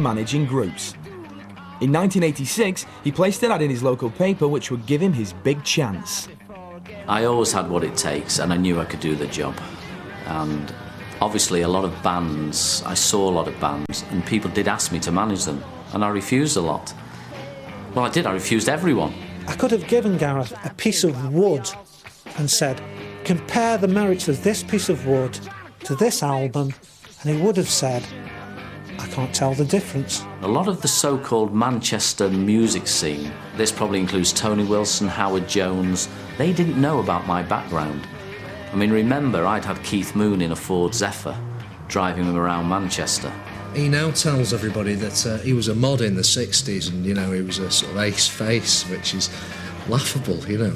manage in groups. In 1986, he placed an ad in his local paper which would give him his big chance. I always had what it takes, and I knew I could do the job. And obviously a lot of bands, I saw a lot of bands, and people did ask me to manage them, and I refused a lot. Well, I did, I refused everyone. I could have given Gareth a piece of wood and said, compare the merits of this piece of wood to this album, and he would have said, I can't tell the difference. A lot of the so-called Manchester music scene, this probably includes Tony Wilson, Howard Jones, they didn't know about my background. I mean, remember, I'd had Keith Moon in a Ford Zephyr, driving him around Manchester. He now tells everybody that he was a mod in the 60s and, you know, he was a sort of ace face, which is laughable, you know.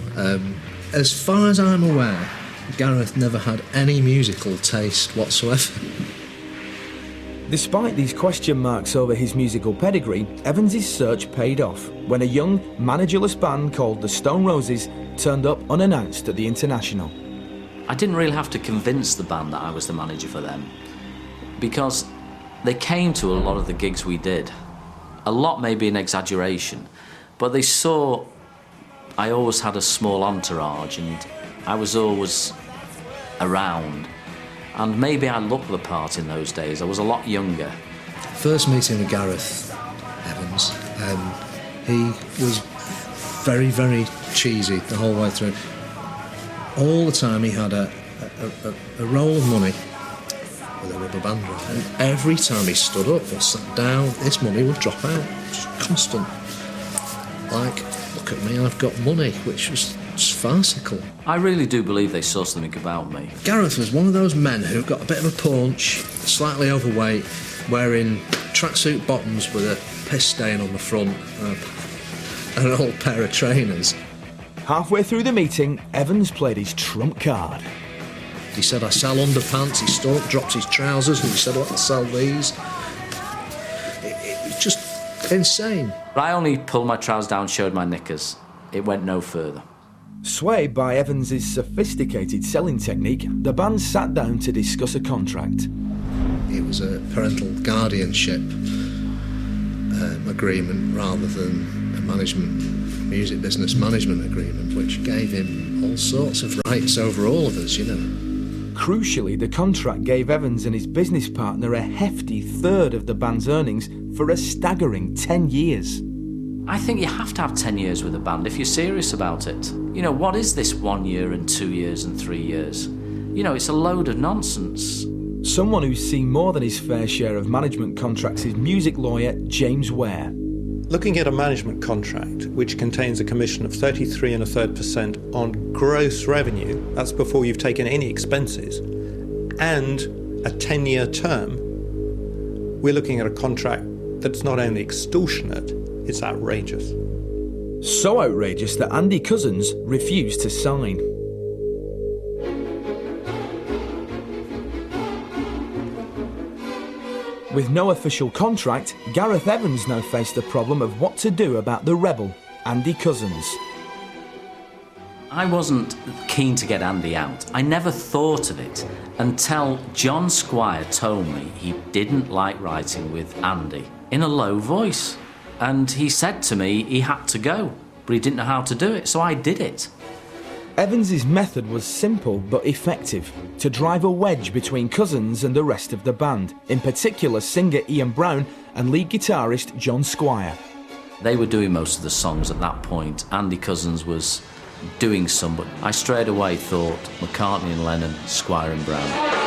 As far as I'm aware, Gareth never had any musical taste whatsoever. Despite these question marks over his musical pedigree, Evans' search paid off when a young, managerless band called the Stone Roses turned up unannounced at the International. I didn't really have to convince the band that I was the manager for them, because they came to a lot of the gigs we did. A lot may be an exaggeration, but they saw I always had a small entourage and I was always around. And maybe I looked the part in those days. I was a lot younger. First meeting with Gareth Evans, he was very, very cheesy the whole way through. All the time he had a roll of money with a rubber band around it. And every time he stood up or sat down, this money would drop out. Just constant. Like, look at me, I've got money, which was just farcical. I really do believe they saw something about me. Gareth was one of those men who got a bit of a paunch, slightly overweight, wearing tracksuit bottoms with a piss stain on the front and an old pair of trainers. Halfway through the meeting, Evans played his trump card. He said, I sell underpants. He dropped his trousers and he said, I'll sell these. It was just insane. I only pulled my trousers down, showed my knickers. It went no further. Swayed by Evans' sophisticated selling technique, the band sat down to discuss a contract. It was a parental guardianship agreement rather than a music business management agreement, which gave him all sorts of rights over all of us, you know. Crucially, the contract gave Evans and his business partner a hefty third of the band's earnings for a staggering 10 years. I think you have to have 10 years with a band if you're serious about it. You know, what is this 1 year and 2 years and 3 years? You know, it's a load of nonsense. Someone who's seen more than his fair share of management contracts is music lawyer James Ware. Looking at a management contract which contains a commission of 33.33% on gross revenue, that's before you've taken any expenses, and a 10-year term, we're looking at a contract that's not only extortionate, it's outrageous. So outrageous that Andy Cousins refused to sign. With no official contract, Gareth Evans now faced the problem of what to do about the rebel, Andy Cousins. I wasn't keen to get Andy out. I never thought of it until John Squire told me he didn't like writing with Andy in a low voice. And he said to me he had to go, but he didn't know how to do it, so I did it. Evans' method was simple but effective, to drive a wedge between Cousins and the rest of the band, in particular singer Ian Brown and lead guitarist John Squire. They were doing most of the songs at that point. Andy Cousins was doing some, but I straight away thought McCartney and Lennon, Squire and Brown.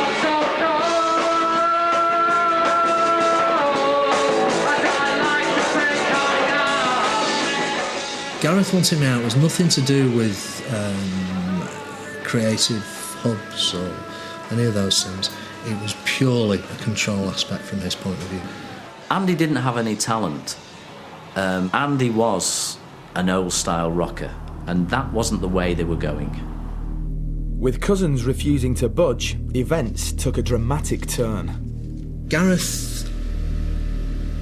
Gareth wanting me out was nothing to do with creative hubs or any of those things. It was purely a control aspect from his point of view. Andy didn't have any talent. Andy was an old-style rocker, and that wasn't the way they were going. With Cousins refusing to budge, events took a dramatic turn. Gareth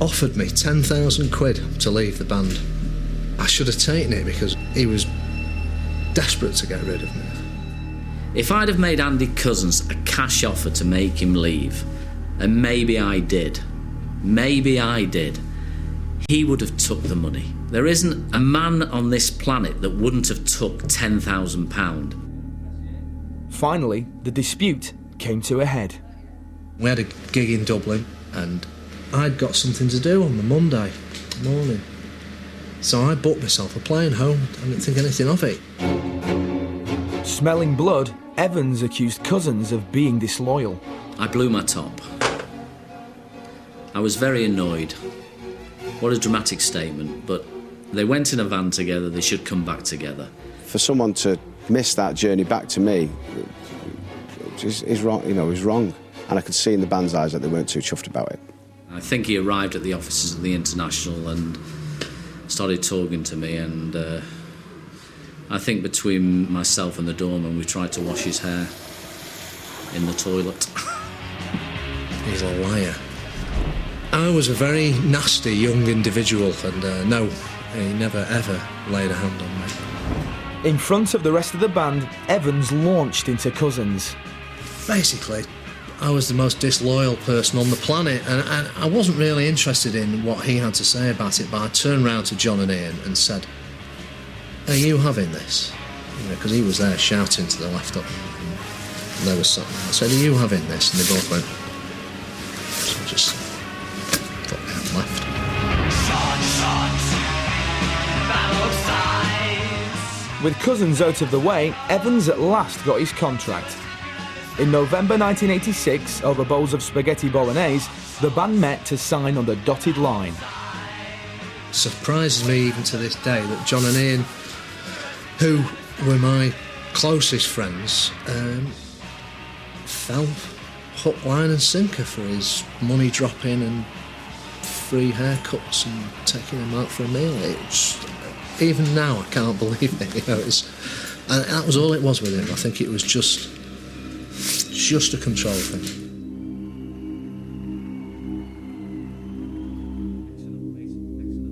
offered me 10,000 quid to leave the band. I should have taken it because he was desperate to get rid of me. If I'd have made Andy Cousins a cash offer to make him leave, and maybe I did, Maybe I did. He would have took the money. There isn't a man on this planet that wouldn't have took £10,000. Finally, the dispute came to a head. We had a gig in Dublin and I'd got something to do on the Monday morning. So I booked myself a plane home. I didn't think anything of it. Smelling blood, Evans accused Cousins of being disloyal. I blew my top. I was very annoyed. What a dramatic statement, but they went in a van together, they should come back together. For someone to miss that journey back to me is wrong, is wrong. And I could see in the band's eyes that they weren't too chuffed about it. I think he arrived at the offices of the International and started talking to me, and I think between myself and the doorman we tried to wash his hair in the toilet. He's a liar. I was a very nasty young individual and no, he never ever laid a hand on me. In front of the rest of the band, Evans launched into Cousins. Basically, I was the most disloyal person on the planet and I wasn't really interested in what he had to say about it, but I turned round to John and Ian and said, "Are you having this?" Because he was there shouting to the left up and they were sat there. I said, "Are you having this?" And they both went, so just put me and left. With Cousins out of the way, Evans at last got his contract. In November 1986, over bowls of spaghetti bolognese, the band met to sign on the dotted line. Surprises me even to this day that John and Ian, who were my closest friends, fell hook, line and sinker for his money drop-in and free haircuts and taking him out for a meal. Even now I can't believe it, and that was all it was with him. I think it was just a control thing.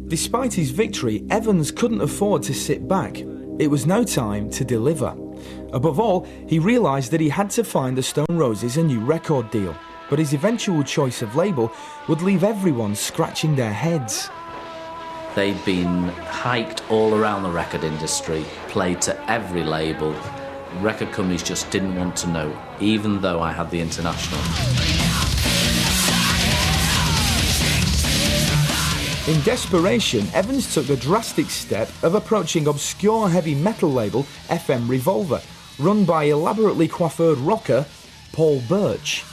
Despite his victory, Evans couldn't afford to sit back. It was now time to deliver. Above all, he realised that he had to find the Stone Roses a new record deal, but his eventual choice of label would leave everyone scratching their heads. They'd been hiked all around the record industry, played to every label. Record companies just didn't want to know, even though I had the International. In desperation, Evans took the drastic step of approaching obscure heavy metal label FM Revolver, run by elaborately coiffured rocker Paul Birch.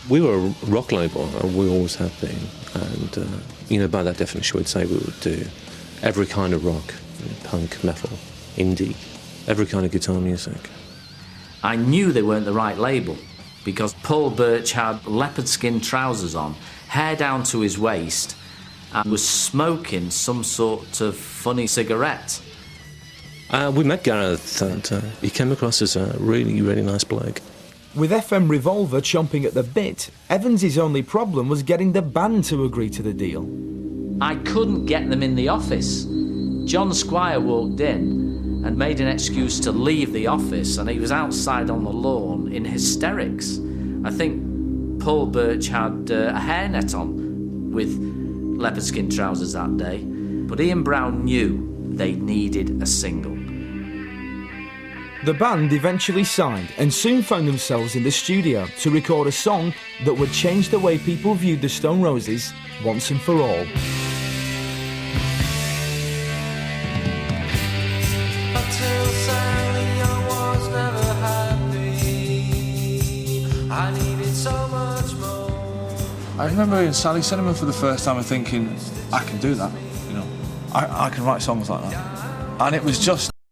We were a rock label, and we always have been. And, by that definition, we'd say we would do every kind of rock, punk, metal, indie, every kind of guitar music. I knew they weren't the right label because Paul Birch had leopard skin trousers on, hair down to his waist, and was smoking some sort of funny cigarette. We met Gareth and he came across as a really, really nice bloke. With FM Revolver chomping at the bit, Evans's only problem was getting the band to agree to the deal. I couldn't get them in the office. John Squire walked in and made an excuse to leave the office, and he was outside on the lawn in hysterics. I think Paul Birch had a hairnet on with leopard skin trousers that day, but Ian Brown knew they needed a single. The band eventually signed and soon found themselves in the studio to record a song that would change the way people viewed the Stone Roses once and for all. I remember in Sally Cinema for the first time and thinking, I can do that, I can write songs like that. And it was just